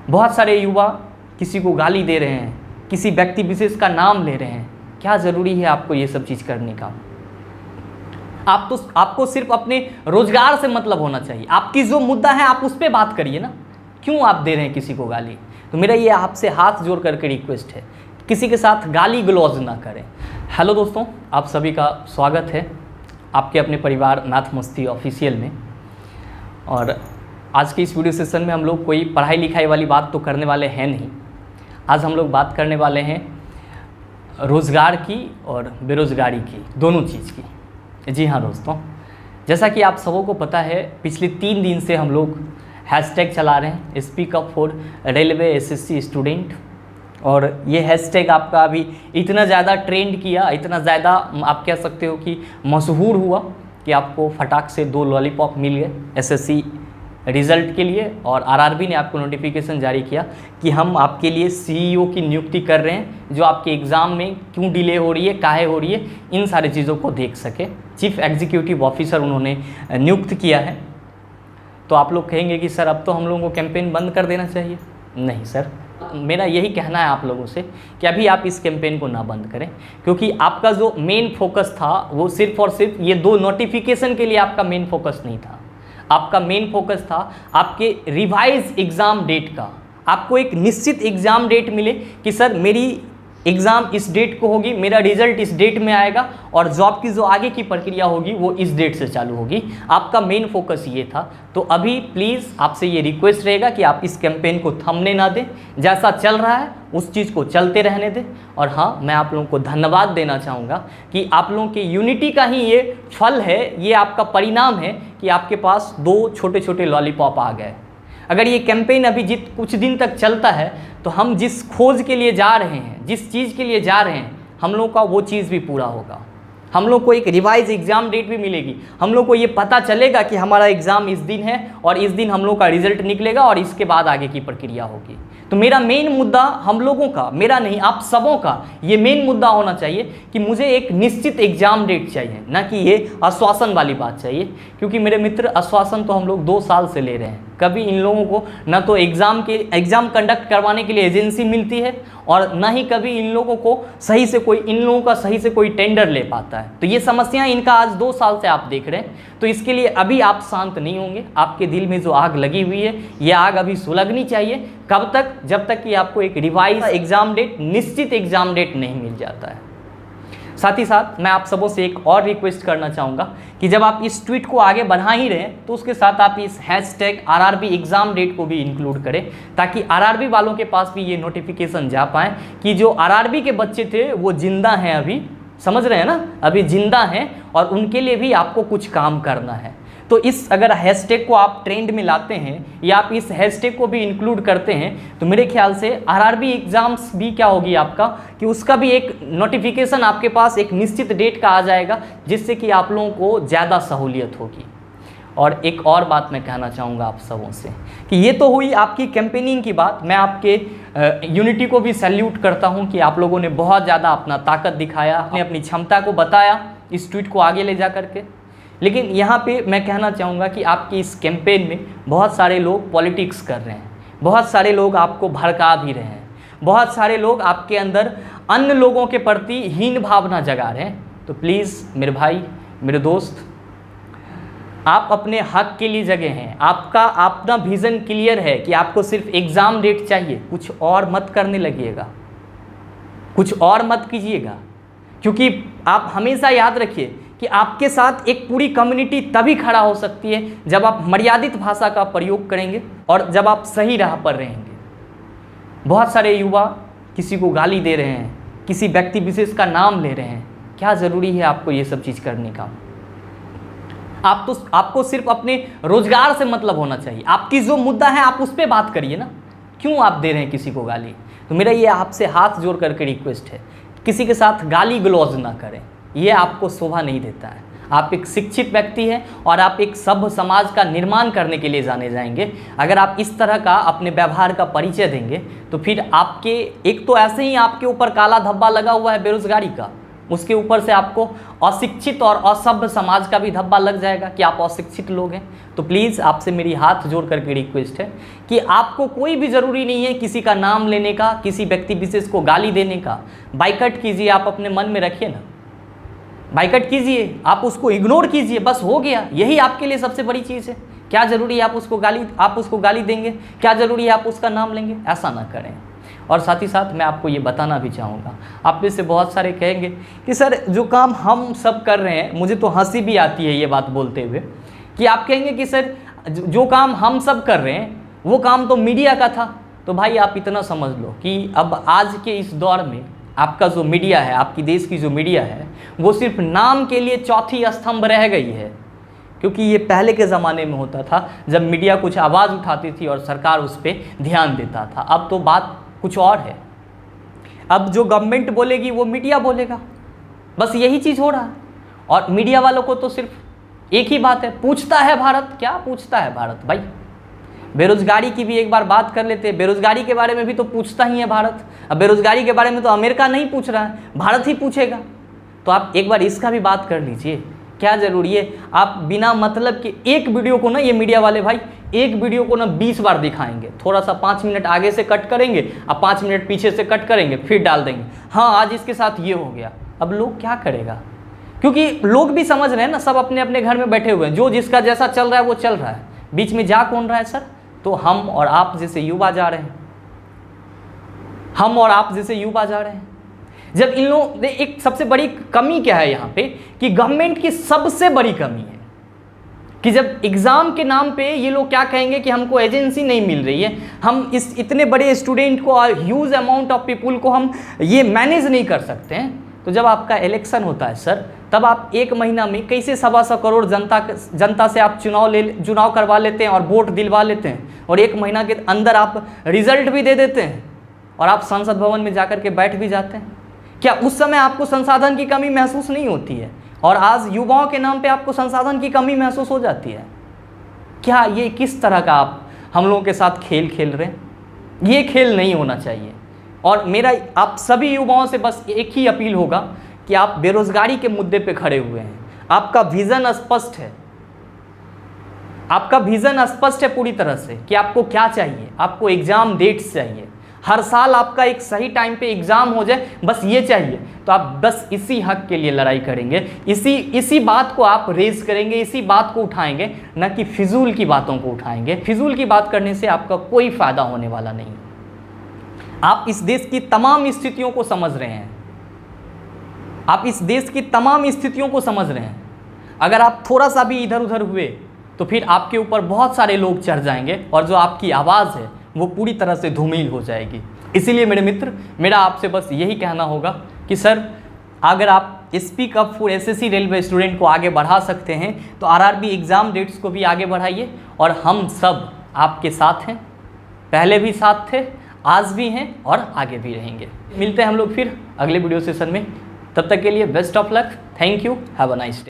बहुत सारे युवा किसी को गाली दे रहे हैं, किसी व्यक्ति विशेष का नाम ले रहे हैं। क्या ज़रूरी है आपको ये सब चीज़ करने का? आपको सिर्फ अपने रोजगार से मतलब होना चाहिए। आपकी जो मुद्दा है आप उस पर बात करिए ना, क्यों आप दे रहे हैं किसी को गाली? तो मेरा ये आपसे हाथ जोड़ करके रिक्वेस्ट है, किसी के साथ गाली गलौज ना करें। हेलो दोस्तों, आप सभी का स्वागत है आपके अपने परिवार मैथ मस्ती ऑफिशियल में। और आज के इस वीडियो सेशन में हम लोग कोई पढ़ाई लिखाई वाली बात तो करने वाले हैं नहीं। आज हम लोग बात करने वाले हैं रोज़गार की और बेरोज़गारी की, दोनों चीज़ की। जी हाँ दोस्तों, जैसा कि आप सबों को पता है, पिछले 3 दिन से हम लोग हैशटैग चला रहे हैं speak up for railway SSC student. और ये हैशटैग आपका अभी इतना ज़्यादा ट्रेंड किया, इतना ज़्यादा आप कह सकते हो कि मशहूर हुआ कि आपको फटाक से 2 लॉलीपॉप मिल गए एसएससी रिज़ल्ट के लिए। और आरआरबी ने आपको नोटिफिकेशन जारी किया कि हम आपके लिए सीईओ की नियुक्ति कर रहे हैं, जो आपके एग्ज़ाम में क्यों डिले हो रही है, काहे हो रही है, इन सारी चीज़ों को देख सके। चीफ एग्जीक्यूटिव ऑफिसर उन्होंने नियुक्त किया है। तो आप लोग कहेंगे कि सर अब तो हम लोगों को कैंपेन बंद कर देना चाहिए। नहीं सर, मेरा यही कहना है आप लोगों से कि अभी आप इस कैंपेन को ना बंद करें, क्योंकि आपका जो मेन फोकस था वो सिर्फ और सिर्फ ये 2 नोटिफिकेशन के लिए आपका मेन फोकस नहीं था। आपका मेन फोकस था आपके रिवाइज एग्ज़ाम डेट का। आपको एक निश्चित एग्ज़ाम डेट मिले कि सर मेरी एग्ज़ाम इस डेट को होगी, मेरा रिजल्ट इस डेट में आएगा और जॉब की जो आगे की प्रक्रिया होगी वो इस डेट से चालू होगी। आपका मेन फोकस ये था। तो अभी प्लीज़ आपसे ये रिक्वेस्ट रहेगा कि आप इस कैंपेन को थमने ना दें, जैसा चल रहा है उस चीज़ को चलते रहने दें। और हाँ, मैं आप लोगों को धन्यवाद देना चाहूँगा कि आप लोगों की यूनिटी का ही ये फल है, ये आपका परिणाम है कि आपके पास 2 छोटे छोटे लॉलीपॉप आ गए। अगर ये कैंपेन अभी कुछ दिन तक चलता है तो हम जिस खोज के लिए जा रहे हैं, जिस चीज़ के लिए जा रहे हैं, हम लोग का वो चीज़ भी पूरा होगा। हम लोग को एक रिवाइज एग्ज़ाम डेट भी मिलेगी। हम लोग को ये पता चलेगा कि हमारा एग्ज़ाम इस दिन है और इस दिन हम लोग का रिजल्ट निकलेगा और इसके बाद आगे की प्रक्रिया होगी। तो मेरा मेन मुद्दा हम लोगों का, मेरा नहीं आप सबों का ये मेन मुद्दा होना चाहिए कि मुझे एक निश्चित एग्ज़ाम डेट चाहिए, ना कि ये आश्वासन वाली बात चाहिए। क्योंकि मेरे मित्र, आश्वासन तो हम लोग 2 साल से ले रहे हैं। कभी इन लोगों को ना तो एग्ज़ाम कंडक्ट करवाने के लिए एजेंसी मिलती है और ना ही कभी इन लोगों का सही से कोई टेंडर ले पाता है। तो ये समस्याएं इनका आज 2 साल से आप देख रहे हैं। तो इसके लिए अभी आप शांत नहीं होंगे। आपके दिल में जो आग लगी हुई है, ये आग अभी सुलगनी चाहिए। कब तक? जब तक कि आपको एक रिवाइज एग्ज़ाम डेट, निश्चित एग्ज़ाम डेट नहीं मिल जाता है। साथ ही साथ मैं आप सबों से एक और रिक्वेस्ट करना चाहूँगा कि जब आप इस ट्वीट को आगे बढ़ा ही रहे हैं तो उसके साथ आप इस हैशटैग आरआरबी एग्ज़ाम डेट को भी इंक्लूड करें, ताकि आरआरबी वालों के पास भी ये नोटिफिकेशन जा पाए कि जो आरआरबी के बच्चे थे वो जिंदा हैं, अभी समझ रहे हैं ना, अभी जिंदा हैं और उनके लिए भी आपको कुछ काम करना है। तो इस अगर हैशटैग को आप ट्रेंड में लाते हैं या आप इस हैशटैग को भी इंक्लूड करते हैं तो मेरे ख्याल से आरआरबी एग्ज़ाम्स भी क्या होगी आपका कि उसका भी एक नोटिफिकेशन आपके पास एक निश्चित डेट का आ जाएगा, जिससे कि आप लोगों को ज़्यादा सहूलियत होगी। और एक और बात मैं कहना चाहूँगा आप सबों से कि ये तो हुई आपकी कैंपेनिंग की बात। मैं आपके यूनिटी को भी सैल्यूट करता हूँ कि आप लोगों ने बहुत ज़्यादा अपना ताकत दिखाया, आपने अपनी क्षमता को बताया इस ट्वीट को आगे ले जा करके। लेकिन यहाँ पे मैं कहना चाहूँगा कि आपकी इस कैंपेन में बहुत सारे लोग पॉलिटिक्स कर रहे हैं, बहुत सारे लोग आपको भड़का भी रहे हैं, बहुत सारे लोग आपके अंदर अन्य लोगों के प्रति हीन भावना जगा रहे हैं। तो प्लीज़ मेरे भाई, मेरे दोस्त, आप अपने हक के लिए जगह हैं। आपका अपना विज़न क्लियर है कि आपको सिर्फ एग्ज़ाम डेट चाहिए, कुछ और मत करने लगिएगा, कुछ और मत कीजिएगा। क्योंकि आप हमेशा याद रखिए कि आपके साथ एक पूरी कम्युनिटी तभी खड़ा हो सकती है जब आप मर्यादित भाषा का प्रयोग करेंगे और जब आप सही राह पर रहेंगे। बहुत सारे युवा किसी को गाली दे रहे हैं, किसी व्यक्ति विशेष का नाम ले रहे हैं। क्या ज़रूरी है आपको ये सब चीज़ करने का? आपको सिर्फ अपने रोजगार से मतलब होना चाहिए। आपकी जो मुद्दा है आप उस पर बात करिए ना, क्यों आप दे रहे हैं किसी को गाली? तो मेरा ये आपसे हाथ जोड़ करके रिक्वेस्ट है, किसी के साथ गाली गलौज ना करें, ये आपको शोभा नहीं देता है। आप एक शिक्षित व्यक्ति हैं और आप एक सभ्य समाज का निर्माण करने के लिए जाने जाएंगे। अगर आप इस तरह का अपने व्यवहार का परिचय देंगे तो फिर आपके एक तो ऐसे ही आपके ऊपर काला धब्बा लगा हुआ है बेरोजगारी का, उसके ऊपर से आपको अशिक्षित और असभ्य समाज का भी धब्बा लग जाएगा कि आप अशिक्षित लोग हैं। तो प्लीज़ आपसे मेरी हाथ जोड़ करके रिक्वेस्ट है कि आपको कोई भी ज़रूरी नहीं है किसी का नाम लेने का, किसी व्यक्ति विशेष को गाली देने का। बाइकआउट कीजिए, आप अपने मन में रखिए ना, बाइकआउट कीजिए, आप उसको इग्नोर कीजिए, बस हो गया। यही आपके लिए सबसे बड़ी चीज़ है। क्या ज़रूरी है आप उसको गाली देंगे, क्या ज़रूरी है आप उसका नाम लेंगे? ऐसा ना करें। और साथ ही साथ मैं आपको ये बताना भी चाहूँगा, आप में से बहुत सारे कहेंगे कि सर जो काम हम सब कर रहे हैं, मुझे तो हंसी भी आती है ये बात बोलते हुए कि आप कहेंगे कि सर जो काम हम सब कर रहे हैं वो काम तो मीडिया का था। तो भाई आप इतना समझ लो कि अब आज के इस दौर में आपका जो मीडिया है, आपकी देश की जो मीडिया है, वो सिर्फ नाम के लिए चौथी स्तंभ रह गई है। क्योंकि ये पहले के ज़माने में होता था जब मीडिया कुछ आवाज़ उठाती थी और सरकार उस पर ध्यान देता था। अब तो बात कुछ और है। अब जो गवर्नमेंट बोलेगी वो मीडिया बोलेगा, बस यही चीज़ हो रहा है। और मीडिया वालों को तो सिर्फ एक ही बात है, पूछता है भारत। क्या पूछता है भारत भाई? बेरोजगारी की भी एक बार बात कर लेते हैं। बेरोजगारी के बारे में भी तो पूछता ही है भारत। अब बेरोजगारी के बारे में तो अमेरिका नहीं पूछ रहा है, भारत ही पूछेगा। तो आप एक बार इसका भी बात कर लीजिए। क्या ज़रूरी है आप बिना मतलब के एक वीडियो को ना, ये मीडिया वाले भाई एक वीडियो को ना 20 बार दिखाएंगे। थोड़ा सा 5 मिनट आगे से कट करेंगे, अब 5 मिनट पीछे से कट करेंगे, फिर डाल देंगे, हाँ आज इसके साथ ये हो गया। अब लोग क्या करेगा? क्योंकि लोग भी समझ रहे हैं ना, सब अपने अपने घर में बैठे हुए हैं, जो जिसका जैसा चल रहा है वो चल रहा है। बीच में जा कौन रहा है सर? तो हम और आप जैसे युवा जा रहे हैं, हम और आप जैसे युवा जा रहे हैं। जब इन लोग, एक सबसे बड़ी कमी क्या है यहाँ पे कि गवर्नमेंट की सबसे बड़ी कमी है कि जब एग्ज़ाम के नाम पे ये लोग क्या कहेंगे कि हमको एजेंसी नहीं मिल रही है, हम इस इतने बड़े स्टूडेंट को, ह्यूज अमाउंट ऑफ पीपुल को हम ये मैनेज नहीं कर सकते हैं। तो जब आपका इलेक्शन होता है सर, तब आप 1 महीना में कैसे 125 करोड़ जनता से आप चुनाव करवा लेते हैं और वोट दिलवा लेते हैं, और 1 महीना के अंदर आप रिजल्ट भी दे देते हैं और आप संसद भवन में जाकर के बैठ भी जाते हैं। क्या उस समय आपको संसाधन की कमी महसूस नहीं होती है? और आज युवाओं के नाम पे आपको संसाधन की कमी महसूस हो जाती है? क्या ये किस तरह का आप हम लोगों के साथ खेल खेल रहे हैं? ये खेल नहीं होना चाहिए। और मेरा आप सभी युवाओं से बस एक ही अपील होगा कि आप बेरोजगारी के मुद्दे पे खड़े हुए हैं, आपका विज़न स्पष्ट है, आपका विज़न स्पष्ट है पूरी तरह से कि आपको क्या चाहिए। आपको एग्ज़ाम डेट्स चाहिए, हर साल आपका एक सही टाइम पे एग्ज़ाम हो जाए, बस ये चाहिए। तो आप बस इसी हक के लिए लड़ाई करेंगे, इसी बात को आप रेज करेंगे, इसी बात को उठाएंगे, न कि फिजूल की बातों को उठाएंगे। फिजूल की बात करने से आपका कोई फ़ायदा होने वाला नहीं। आप इस देश की तमाम स्थितियों को समझ रहे हैं, आप इस देश की तमाम स्थितियों को समझ रहे हैं। अगर आप थोड़ा सा भी इधर उधर हुए तो फिर आपके ऊपर बहुत सारे लोग चढ़ जाएंगे और जो आपकी आवाज़ है वो पूरी तरह से धूमिल हो जाएगी। इसीलिए मेरे मित्र, मेरा आपसे बस यही कहना होगा कि सर अगर आप speak up for SSC railway student को आगे बढ़ा सकते हैं तो आरआरबी एग्ज़ाम डेट्स को भी आगे बढ़ाइए। और हम सब आपके साथ हैं, पहले भी साथ थे, आज भी हैं और आगे भी रहेंगे। मिलते हैं हम लोग फिर अगले वीडियो सेशन में। तब तक के लिए best of luck, thank you, have a nice day.